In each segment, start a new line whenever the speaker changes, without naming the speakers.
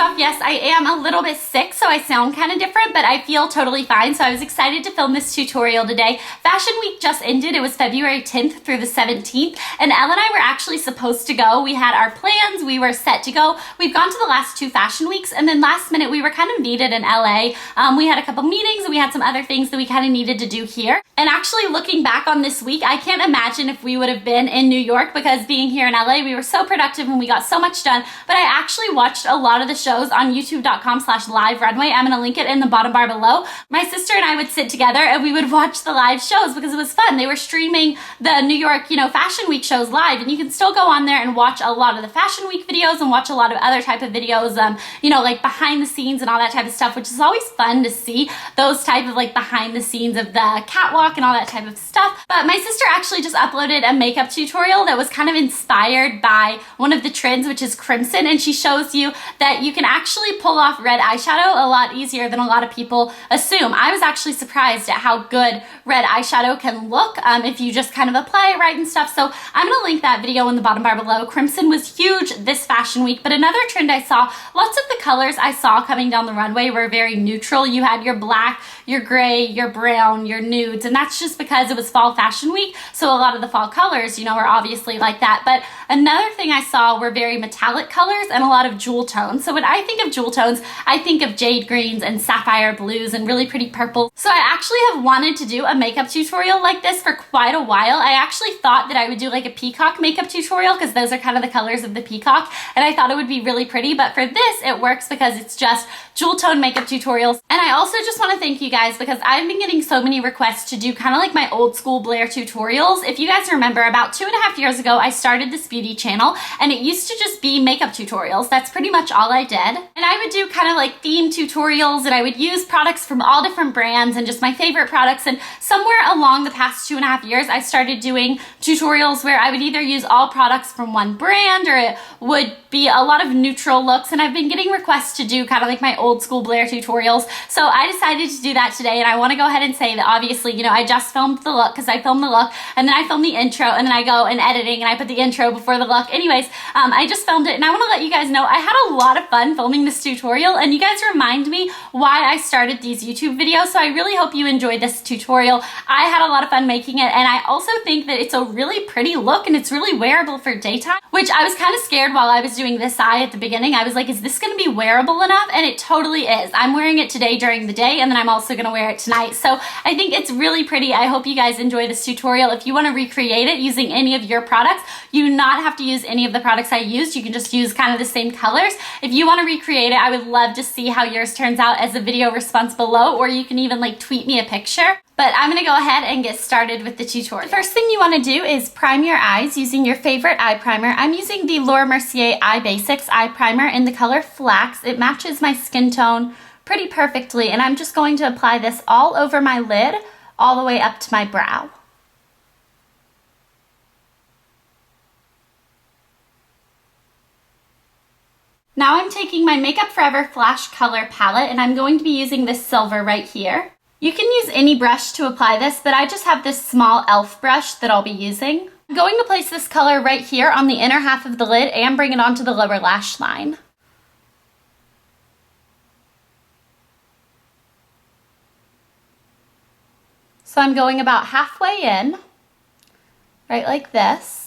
off, yes, I am a little bit sick, so I sound kind of different, but I feel totally fine, so I was excited to film this tutorial today. Fashion Week just ended. It was February 10th through the 17th, and Elle and I were actually supposed to go. We had our plans. We were set to go. We've gone to the last 2 fashion weeks, and then last minute we were kind of needed in LA. We had a couple meetings, and we had some other things that we kind of needed to do here. And actually looking back on this week, I can't imagine if we would have been in New York, because being here in LA, we were so productive and we got so much done. But I actually watched a lot of the shows on youtube.com/live-runway. I'm gonna link it in the bottom bar below. My sister and I would sit together and we would watch the live shows because it was fun. They were streaming the New York, Fashion Week shows live, and you can still go on there and watch a lot of the Fashion Week videos and watch a lot of other type of videos, like behind the scenes and all that type of stuff, which is always fun to see, those type of like behind the scenes of the catwalk and all that type of stuff. But my sister actually just uploaded a makeup tutorial that was kind of inspired by one of the trends, which is crimson, and she shows you that you can actually pull off red eyeshadow a lot easier than a lot of people assume. I was actually surprised at how good red eyeshadow can look if you just kind of apply it right and stuff. So I'm gonna link that video in the bottom bar below. Crimson was huge this fashion week, but another trend I saw, lots of the colors I saw coming down the runway were very neutral. You had your black, your gray, your brown, your nudes, and that's just because it was fall fashion week, so a lot of the fall colors, are obviously like that. But another thing I saw were very metallic colors and a lot of jewel tones. So when I think of jewel tones, I think of jade greens and sapphire blues and really pretty purple. So I actually have wanted to do a makeup tutorial like this for quite a while. I actually thought that I would do like a peacock makeup tutorial because those are kind of the colors of the peacock, and I thought it would be really pretty, but for this it works because it's just jewel tone makeup tutorials. And I also just want to thank you guys because I've been getting so many requests to do kind of like my old school Blair tutorials. If you guys remember, about 2.5 years ago I started this beauty channel, and it used to just be makeup tutorials. That's pretty much all I did. And I would do kind of like theme tutorials, and I would use products from all different brands and just my favorite products. And somewhere along the past 2.5 years I started doing tutorials where I would either use all products from one brand, or it would be a lot of neutral looks, and I've been getting requests to do kind of like my old school Blair tutorials. So I decided to do that today, and I want to go ahead and say that obviously, I just filmed the look because I filmed the look, and then I filmed the intro, and then I go in editing and I put the intro before the look. Anyways, I just filmed it, and I want to let you guys know I had a lot of fun filming this tutorial, and you guys remind me why I started these YouTube videos, so I really hope you enjoyed this tutorial. I had a lot of fun making it, and I also think that it's a really pretty look, and it's really wearable for daytime, which I was kind of scared while I was doing this eye at the beginning. I was like, is this going to be wearable enough? And it totally is. I'm wearing it today during the day, and then I'm also going to wear it tonight. So I think it's really pretty. I hope you guys enjoy this tutorial. If you want to recreate it using any of your products, you do not have to use any of the products I used. You can just use kind of the same colors. If you want to recreate it, I would love to see how yours turns out as a video response below, or you can even like tweet me a picture. But I'm going to go ahead and get started with the tutorial. The first thing you want to do is prime your eyes using your favorite eye primer. I'm using the Mercier Eye Basics eye primer in the color Flax. It matches my skin tone pretty perfectly, and I'm just going to apply this all over my lid, all the way up to my brow. Now I'm taking my Makeup Forever Flash Color Palette, and I'm going to be using this silver right here. You can use any brush to apply this, but I just have this small e.l.f. brush that I'll be using. I'm going to place this color right here on the inner half of the lid and bring it onto the lower lash line. So I'm going about halfway in, right like this.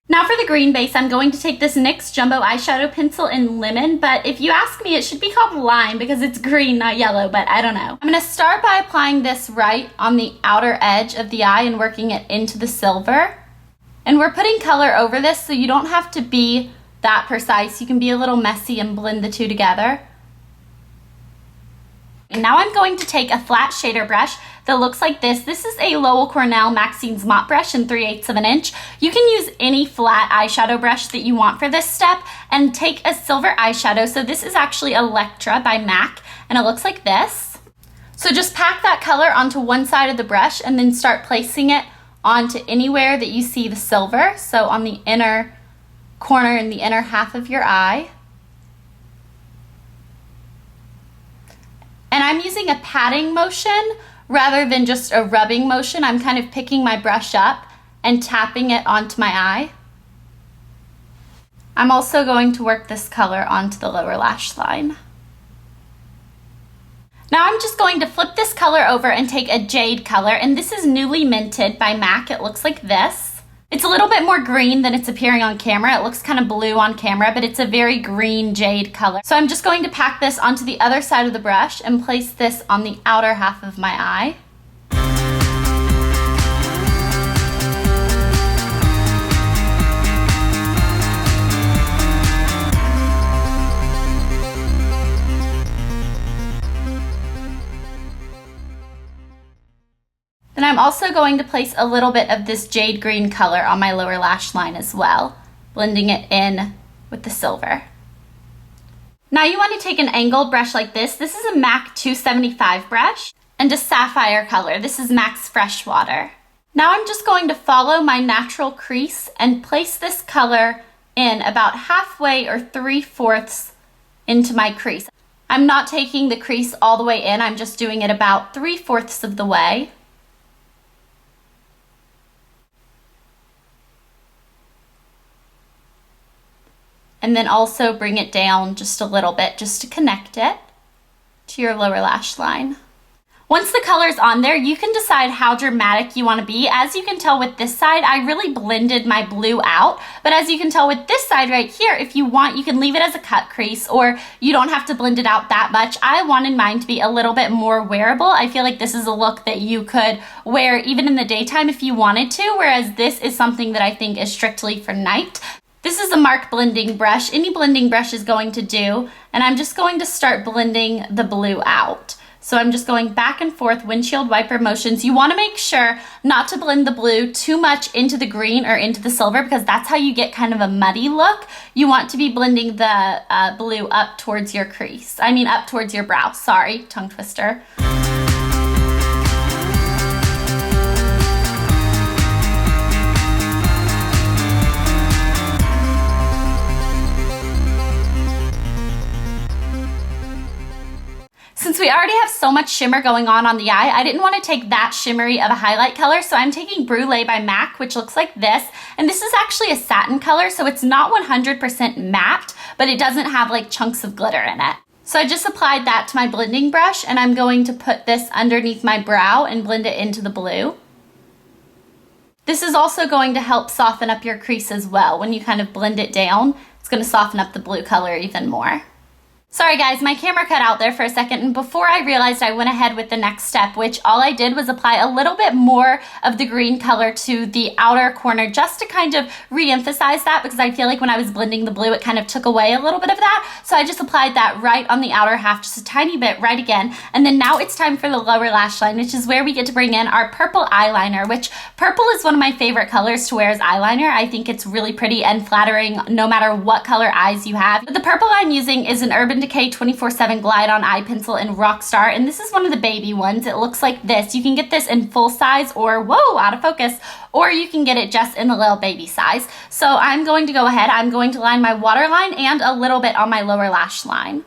Now for the green base, I'm going to take this NYX Jumbo Eyeshadow Pencil in Lemon, but if you ask me, it should be called Lime because it's green, not yellow, but I don't know. I'm going to start by applying this right on the outer edge of the eye and working it into the silver. And we're putting color over this, so you don't have to be that precise. You can be a little messy and blend the two together. And now I'm going to take a flat shader brush that looks like this. This is a Lowell Cornell Maxine's mop brush in 3/8 of an inch. You can use any flat eyeshadow brush that you want for this step and take a silver eyeshadow. So this is actually Electra by MAC, and it looks like this. So just pack that color onto one side of the brush and then start placing it onto anywhere that you see the silver, so on the inner corner in the inner half of your eye. And I'm using a patting motion rather than just a rubbing motion. I'm kind of picking my brush up and tapping it onto my eye. I'm also going to work this color onto the lower lash line. Now I'm just going to flip this color over and take a jade color, and this is Newly Minted by MAC. It looks like this. It's a little bit more green than it's appearing on camera. It looks kind of blue on camera, but it's a very green jade color. So I'm just going to pack this onto the other side of the brush and place this on the outer half of my eye. Then I'm also going to place a little bit of this jade green color on my lower lash line as well, blending it in with the silver. Now you want to take an angled brush like this. This is a MAC 275 brush and a sapphire color. This is MAC's Freshwater. Now I'm just going to follow my natural crease and place this color in about halfway or 3/4 into my crease. I'm not taking the crease all the way in. I'm just doing it about 3/4 of the way. And then also bring it down just a little bit just to connect it to your lower lash line. Once the color's on there, you can decide how dramatic you want to be. As you can tell with this side, I really blended my blue out. But as you can tell with this side right here, if you want, you can leave it as a cut crease, or you don't have to blend it out that much. I wanted mine to be a little bit more wearable. I feel like this is a look that you could wear even in the daytime if you wanted to, whereas this is something that I think is strictly for night. This is a mark blending brush. Any blending brush is going to do, and I'm just going to start blending the blue out. So I'm just going back and forth, windshield wiper motions. You want to make sure not to blend the blue too much into the green or into the silver, because that's how you get kind of a muddy look. You want to be blending the blue up towards your crease. I mean up towards your brow. Sorry, tongue twister. Since we already have so much shimmer going on the eye, I didn't want to take that shimmery of a highlight color, so I'm taking Brule by MAC, which looks like this. And this is actually a satin color, so it's not 100% matte, but it doesn't have like chunks of glitter in it. So I just applied that to my blending brush, and I'm going to put this underneath my brow and blend it into the blue. This is also going to help soften up your crease as well. When you kind of blend it down, it's going to soften up the blue color even more. Sorry guys, my camera cut out there for a second, and before I realized, I went ahead with the next step, which all I did was apply a little bit more of the green color to the outer corner just to kind of re-emphasize that, because I feel like when I was blending the blue, it kind of took away a little bit of that. So I just applied that right on the outer half, just a tiny bit right again. And then now it's time for the lower lash line, which is where we get to bring in our purple eyeliner, which purple is one of my favorite colors to wear as eyeliner. I think it's really pretty and flattering no matter what color eyes you have. But the purple I'm using is an Urban Decay 24/7 Glide On Eye Pencil in Rockstar, and this is one of the baby ones. It looks like this. You can get this in full size, or whoa, out of focus, or you can get it just in the little baby size. So I'm going to go ahead, I'm going to line my waterline and a little bit on my lower lash line.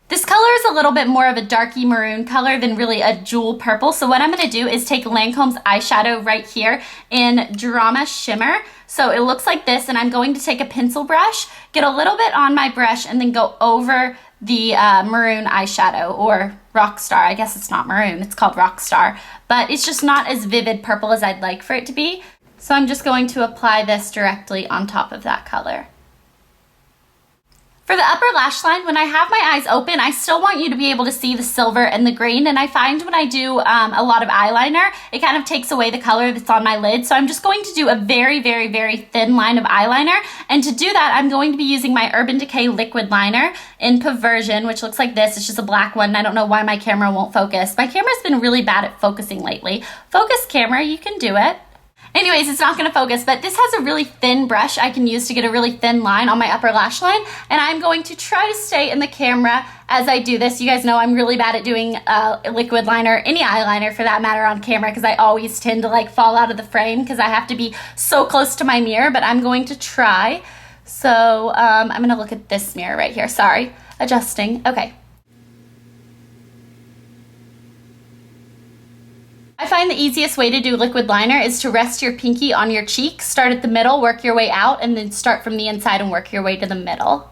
This color is a little bit more of a darky maroon color than really a jewel purple. So what I'm going to do is take Lancome's eyeshadow right here in Drama Shimmer. So it looks like this, and I'm going to take a pencil brush, get a little bit on my brush, and then go over the maroon eyeshadow, or Rockstar. I guess it's not maroon, it's called Rockstar. But it's just not as vivid purple as I'd like for it to be. So I'm just going to apply this directly on top of that color. For the upper lash line, when I have my eyes open, I still want you to be able to see the silver and the green, and I find when I do a lot of eyeliner, it kind of takes away the color that's on my lid. So I'm just going to do a very, very, very thin line of eyeliner, and to do that, I'm going to be using my Urban Decay liquid liner in Perversion, which looks like this. It's just a black one. I don't know why my camera won't focus. My camera's been really bad at focusing lately. Focus, camera, you can do it. Anyways, it's not gonna focus, but this has a really thin brush I can use to get a really thin line on my upper lash line, and I'm going to try to stay in the camera as I do this. You guys know I'm really bad at doing liquid liner, any eyeliner for that matter, on camera, because I always tend to like fall out of the frame because I have to be so close to my mirror, but I'm going to try. So I'm gonna look at this mirror right here, sorry, adjusting, okay. I find the easiest way to do liquid liner is to rest your pinky on your cheek, start at the middle, work your way out, and then start from the inside and work your way to the middle.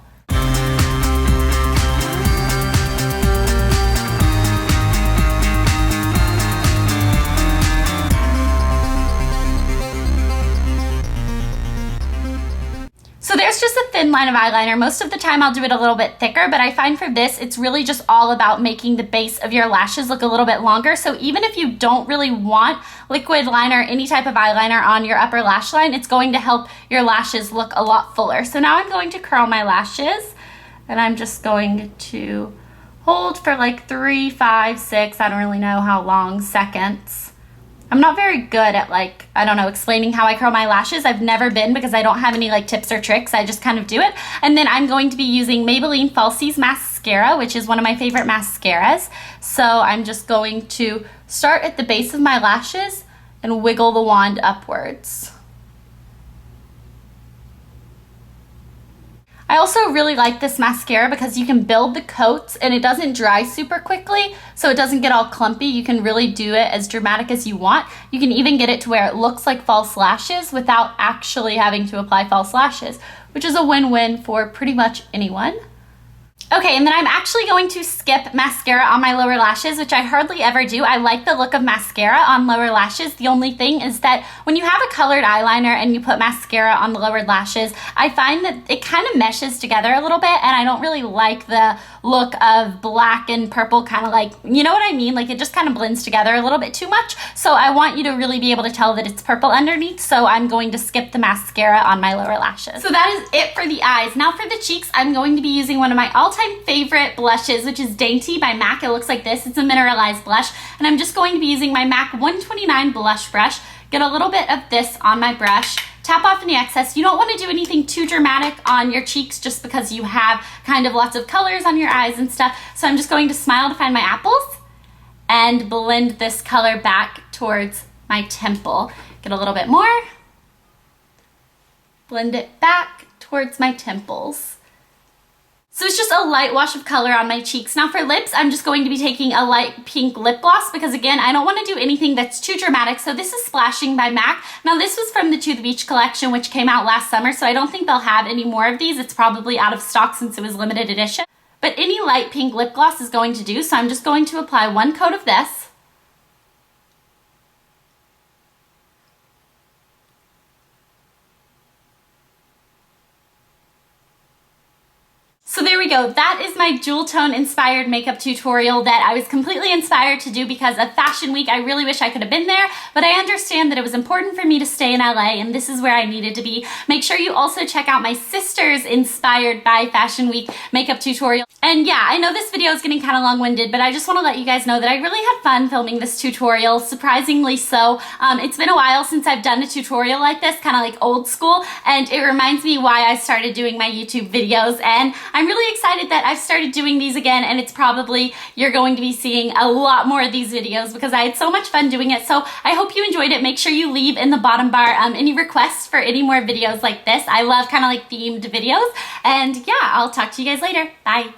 So there's just a thin line of eyeliner. Most of the time I'll do it a little bit thicker, but I find for this, it's really just all about making the base of your lashes look a little bit longer. So even if you don't really want liquid liner, any type of eyeliner on your upper lash line, it's going to help your lashes look a lot fuller. So now I'm going to curl my lashes, and I'm just going to hold for like 3, 5, 6, I don't really know how long, seconds. I'm not very good at like, I don't know, explaining how I curl my lashes. I've never been because I don't have any like tips or tricks. I just kind of do it. And then I'm going to be using Maybelline Falsies Mascara, which is one of my favorite mascaras. So I'm just going to start at the base of my lashes and wiggle the wand upwards. I also really like this mascara because you can build the coats and it doesn't dry super quickly, so it doesn't get all clumpy. You can really do it as dramatic as you want. You can even get it to where it looks like false lashes without actually having to apply false lashes, which is a win-win for pretty much anyone. Okay, and then I'm actually going to skip mascara on my lower lashes, which I hardly ever do. I like the look of mascara on lower lashes. The only thing is that when you have a colored eyeliner and you put mascara on the lowered lashes, I find that it kind of meshes together a little bit, and I don't really like the look of black and purple, kind of like, you know what I mean? Like it just kind of blends together a little bit too much. So I want you to really be able to tell that it's purple underneath, so I'm going to skip the mascara on my lower lashes. So that is it for the eyes. Now for the cheeks, I'm going to be using one of my all-time favorite blushes, which is Dainty by MAC. It looks like this. It's a mineralized blush, and I'm just going to be using my MAC 129 blush brush. Get a little bit of this on my brush, tap off any excess. You don't want to do anything too dramatic on your cheeks just because you have kind of lots of colors on your eyes and stuff. So I'm just going to smile to find my apples and blend this color back towards my temple. Get a little bit more, blend it back towards my temples. So it's just a light wash of color on my cheeks. Now for lips, I'm just going to be taking a light pink lip gloss because again, I don't want to do anything that's too dramatic. So this is Splashing by MAC. Now this was from the To the Beach collection, which came out last summer. So I don't think they'll have any more of these. It's probably out of stock since it was limited edition. But any light pink lip gloss is going to do. So I'm just going to apply one coat of this. So there we go. That is my jewel tone inspired makeup tutorial that I was completely inspired to do because of Fashion Week. I really wish I could have been there, but I understand that it was important for me to stay in LA, and this is where I needed to be. Make sure you also check out my sister's inspired by Fashion Week makeup tutorial. And yeah, I know this video is getting kind of long-winded, but I just want to let you guys know that I really had fun filming this tutorial, surprisingly so. It's been a while since I've done a tutorial like this, kind of like old school, and it reminds me why I started doing my YouTube videos, and I'm really excited that I've started doing these again, and it's probably you're going to be seeing a lot more of these videos because I had so much fun doing it. So I hope you enjoyed it. Make sure you leave in the bottom bar any requests for any more videos like this. I love kind of like themed videos, and yeah, I'll talk to you guys later. Bye.